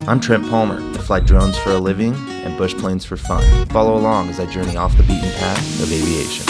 I'm Trent Palmer. I fly drones for a living and bush planes for fun. Follow along as I journey off the beaten path of aviation.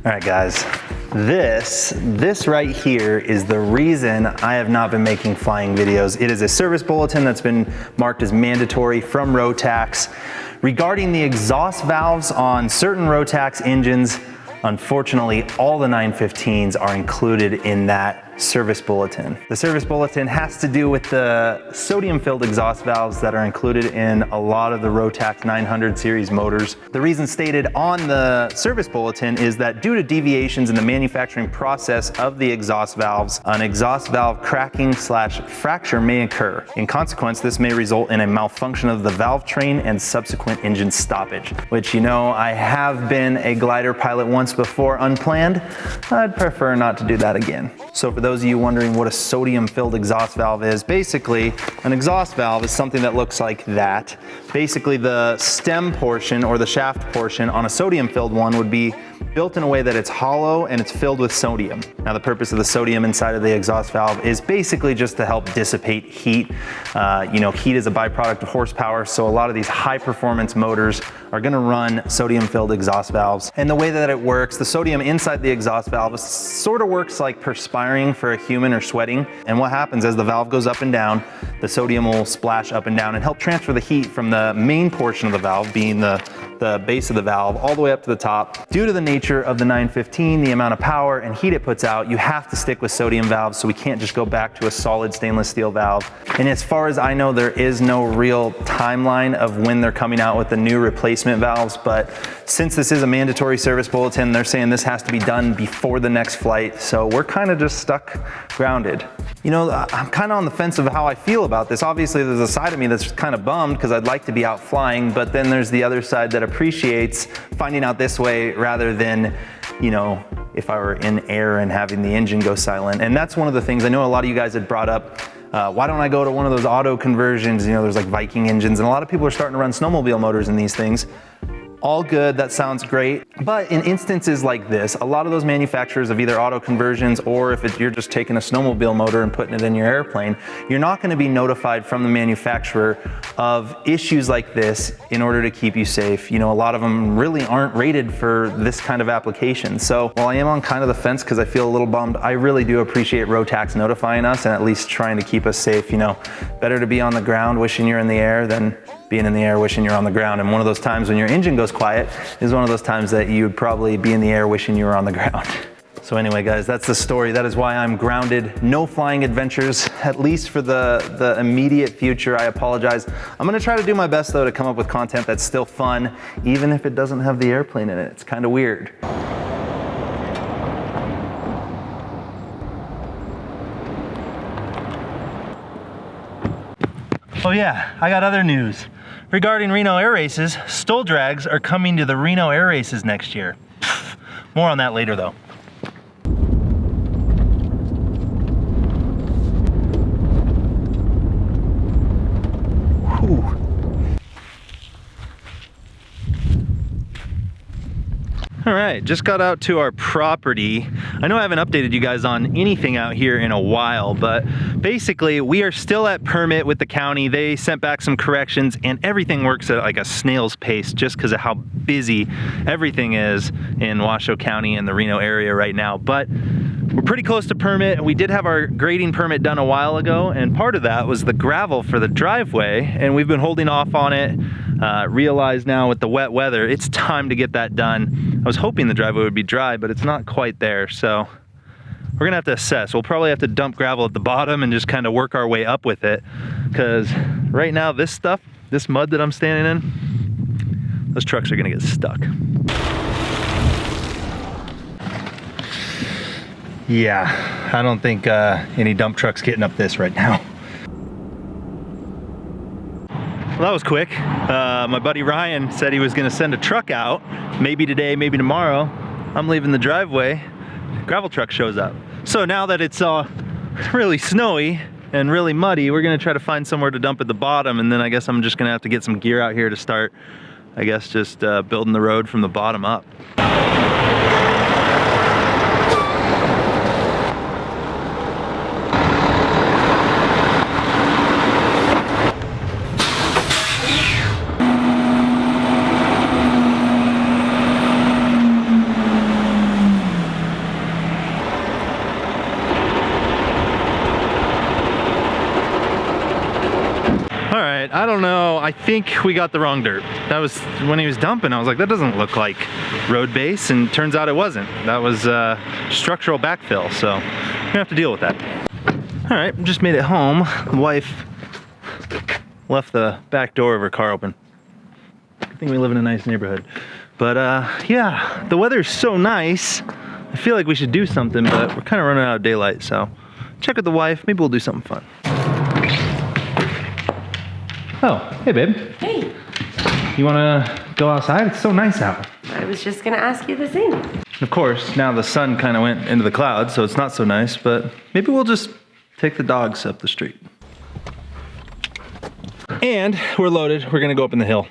All right, guys, this right here is the reason I have not been making flying videos. It is a service bulletin that's been marked as mandatory from Rotax regarding the exhaust valves on certain Rotax engines. Unfortunately, all the 915s are included in that service bulletin. The service bulletin has to do with the sodium-filled exhaust valves that are included in a lot of the Rotax 900 series motors. The reason stated on the service bulletin is that due to deviations in the manufacturing process of the exhaust valves, an exhaust valve cracking / fracture may occur. In consequence, this may result in a malfunction of the valve train and subsequent engine stoppage, which, you know, I have been a glider pilot once before unplanned. I'd prefer not to do that again. So for those of you wondering what a sodium-filled exhaust valve is, basically an exhaust valve is something that looks like that. Basically the stem portion or the shaft portion on a sodium-filled one would be built in a way that it's hollow and it's filled with sodium. Now the purpose of the sodium inside of the exhaust valve is basically just to help dissipate heat. You know, heat is a byproduct of horsepower, so a lot of these high performance motors are gonna run sodium-filled exhaust valves. And the way that it works, the sodium inside the exhaust valve sort of works like perspiring for a human or sweating. And what happens as the valve goes up and down, the sodium will splash up and down and help transfer the heat from the main portion of the valve, being the base of the valve, all the way up to the top. Due to the nature of the 915, the amount of power and heat it puts out, you have to stick with sodium valves, so we can't just go back to a solid stainless steel valve. And as far as I know, there is no real timeline of when they're coming out with the new replacement valves, but since this is a mandatory service bulletin, they're saying this has to be done before the next flight, so we're kind of just stuck grounded. You know, I'm kind of on the fence of how I feel about this. Obviously, there's a side of me that's kind of bummed because I'd like to be out flying, but then there's the other side that appreciates finding out this way rather than, you know, if I were in air and having the engine go silent. And that's one of the things I know a lot of you guys had brought up. Why don't I go to one of those auto conversions? You know, there's like Viking engines, and a lot of people are starting to run snowmobile motors in these things. All good, that sounds great. But in instances like this, a lot of those manufacturers of either auto conversions or if you're just taking a snowmobile motor and putting it in your airplane, you're not gonna be notified from the manufacturer of issues like this in order to keep you safe. You know, a lot of them really aren't rated for this kind of application. So while I am on kind of the fence because I feel a little bummed, I really do appreciate Rotax notifying us and at least trying to keep us safe. You know, better to be on the ground wishing you're in the air than being in the air wishing you're on the ground. And one of those times when your engine goes quiet is one of those times that you'd probably be in the air wishing you were on the ground. So anyway, guys, that's the story. That is why I'm grounded. No flying adventures, at least for the immediate future. I apologize. I'm gonna try to do my best though to come up with content that's still fun, even if it doesn't have the airplane in it. It's kind of weird. Oh yeah, I got other news. Regarding Reno Air Races, stole drags are coming to the Reno Air Races next year. More on that later though. Whew. All right, just got out to our property. I know I haven't updated you guys on anything out here in a while, but basically we are still at permit with the county. They sent back some corrections and everything works at like a snail's pace just because of how busy everything is in Washoe County and the Reno area right now. But we're pretty close to permit. We did have our grading permit done a while ago, and part of that was the gravel for the driveway, and we've been holding off on it. Realized now with the wet weather, it's time to get that done. I was hoping the driveway would be dry, but it's not quite there, so we're gonna have to assess. We'll probably have to dump gravel at the bottom and just kind of work our way up with it, because right now this stuff, this mud that I'm standing in, those trucks are gonna get stuck. Yeah, I don't think any dump truck's getting up this right now. Well, that was quick. My buddy Ryan said he was gonna send a truck out, maybe today, maybe tomorrow. I'm leaving the driveway, gravel truck shows up. So now that it's really snowy and really muddy, we're gonna try to find somewhere to dump at the bottom, and then I guess I'm just gonna have to get some gear out here to start, I guess, just building the road from the bottom up. I don't know, I think we got the wrong dirt. That was, when he was dumping, I was like, that doesn't look like road base, and turns out it wasn't. That was structural backfill, so we're gonna have to deal with that. All right, just made it home. The wife left the back door of her car open. Good thing we live in a nice neighborhood. But yeah, the weather's so nice. I feel like we should do something, but we're kind of running out of daylight, so check with the wife, maybe we'll do something fun. Oh, hey babe. Hey. You wanna go outside? It's so nice out. I was just gonna ask you the same. Of course, now the sun kind of went into the clouds, so it's not so nice, but maybe we'll just take the dogs up the street. And we're loaded. We're gonna go up in the hill.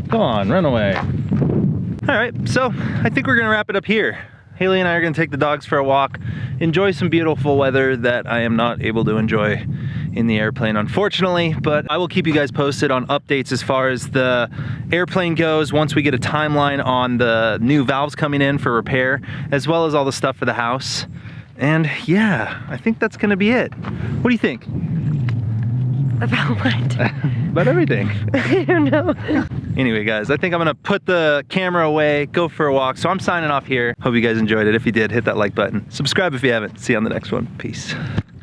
Go on, run away. All right, so I think we're gonna wrap it up here. Haley and I are gonna take the dogs for a walk, enjoy some beautiful weather that I am not able to enjoy in the airplane, unfortunately, but I will keep you guys posted on updates as far as the airplane goes once we get a timeline on the new valves coming in for repair, as well as all the stuff for the house. And yeah, I think that's gonna be it. What do you think? About what? About everything. I don't know. Anyway, guys, I think I'm gonna put the camera away, go for a walk. So I'm signing off here. Hope you guys enjoyed it. If you did, hit that like button. Subscribe if you haven't. See you on the next one. Peace.